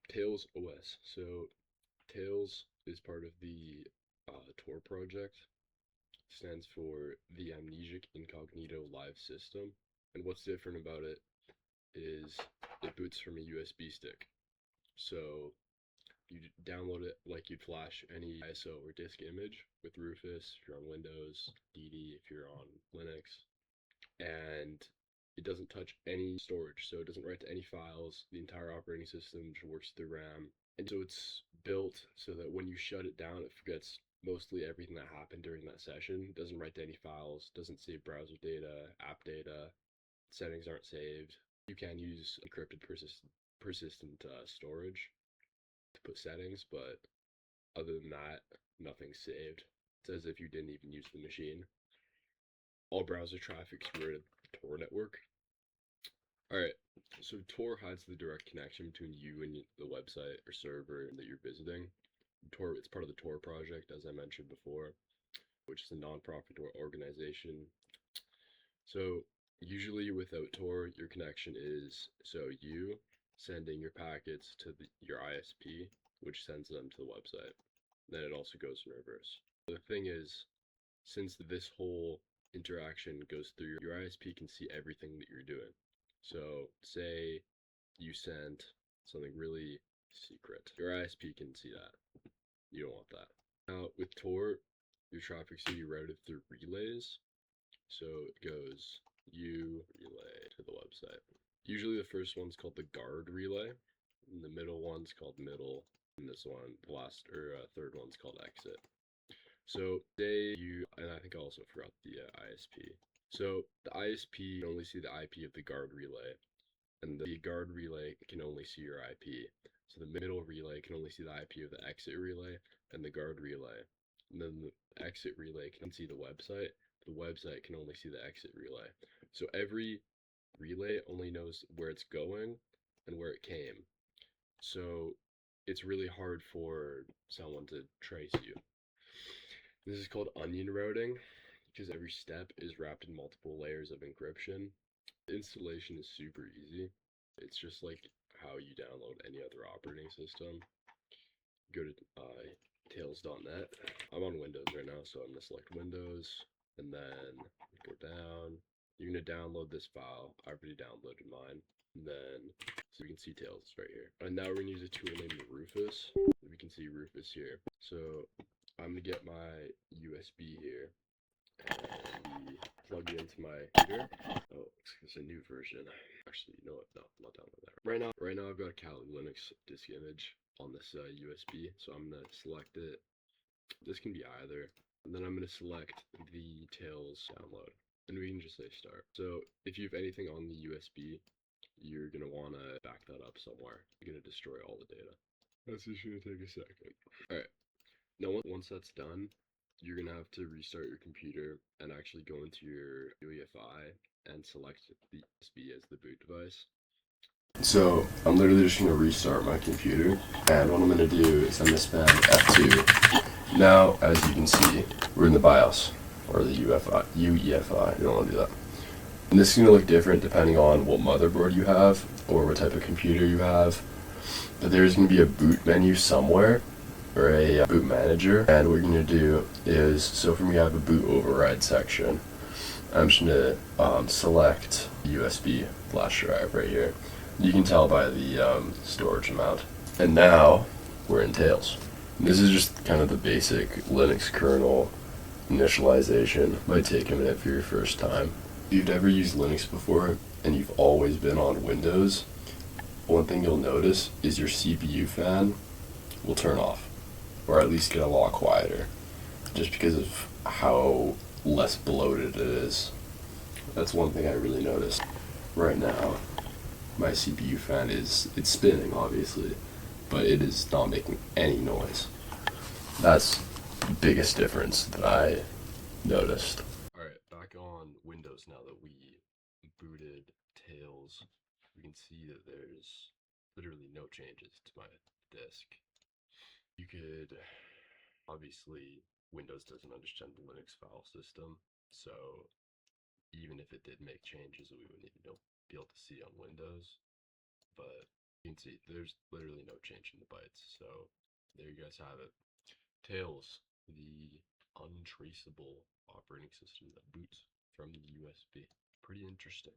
Tails OS. So Tails is part of the Tor project. Stands for the Amnesic Incognito Live System. And what's different about it is it boots from a USB stick. So you download it like you'd flash any ISO or disk image with Rufus if you're on Windows, DD if you're on Linux, and it doesn't touch any storage, so it doesn't write to any files. The entire operating system just works through RAM, and so it's built so that when you shut it down, it forgets mostly everything that happened during that session. It doesn't write to any files, doesn't save browser data, app data, settings aren't saved. You can use encrypted persistent storage to put settings, but other than that, nothing's saved. It's as if you didn't even use the machine. All browser traffic's routed to the Tor network. Alright, so Tor hides the direct connection between you and the website or server that you're visiting. Tor, it's part of the Tor project, as I mentioned before, which is a non-profit organization. So usually without Tor, your connection is you sending your packets to your ISP, which sends them to the website. Then it also goes in reverse. The thing is, since this whole interaction goes through, your ISP can see everything that you're doing. So say you sent something really secret. Your ISP can see that. You don't want that. Now with Tor, your traffic's gonna be routed through relays. So it goes you relay to the website. Usually the first one's called the guard relay, and the middle one's called middle, and this one, the last or third one's called exit. So say you, and I think I also forgot the ISP. So the ISP can only see the IP of the guard relay, and the guard relay can only see your IP. So the middle relay can only see the IP of the exit relay and the guard relay. And then the exit relay can see the website. The website can only see the exit relay. So every relay only knows where it's going and where it came. So it's really hard for someone to trace you. This is called onion routing because every step is wrapped in multiple layers of encryption. The installation is super easy. It's just like how you download any other operating system. Go to tails.net. I'm on Windows right now, so I'm going to select Windows and then go down. You're going to download this file. I already downloaded mine. And then, so you can see Tails right here. And now we're going to use a tool named Rufus. We can see Rufus here. So I'm going to get my USB here and plug it into my computer. Oh, it's a new version. Actually, you know what? No, I'm not downloading that. Right now I've got a Kali Linux disk image on this USB, so I'm gonna select it. This can be either, and then I'm gonna select the Tails download, and we can just say start. So if you have anything on the USB, you're gonna wanna back that up somewhere. You're gonna destroy all the data. That's just gonna take a second. All right. Now, once that's done, you're gonna have to restart your computer and actually go into your UEFI and select the USB as the boot device. So I'm literally just gonna restart my computer, and what I'm gonna do is I'm gonna spam F2. Now, as you can see, we're in the BIOS or the UEFI. You don't want to do that. And this is gonna look different depending on what motherboard you have or what type of computer you have. But there's gonna be a boot menu somewhere or a boot manager, and what you're going to do is, so for me I have a boot override section. I'm just going to select USB flash drive right here. You can tell by the storage amount. And now we're in Tails. This is just kind of the basic Linux kernel initialization. Might take a minute for your first time. If you've never used Linux before and you've always been on Windows, one thing you'll notice is your CPU fan will turn off, or at least get a lot quieter, just because of how less bloated it is. That's one thing I really noticed. Right now, my CPU fan it's spinning, obviously, but it is not making any noise. That's the biggest difference that I noticed. Alright, back on Windows now that we booted Tails, we can see that there's literally no changes to my disk. You could, obviously, Windows doesn't understand the Linux file system, so even if it did make changes, we wouldn't even be able to see on Windows. But You can see there's literally no change in the bytes. So there you guys have it. Tails, the untraceable operating system that boots from the USB. Pretty interesting.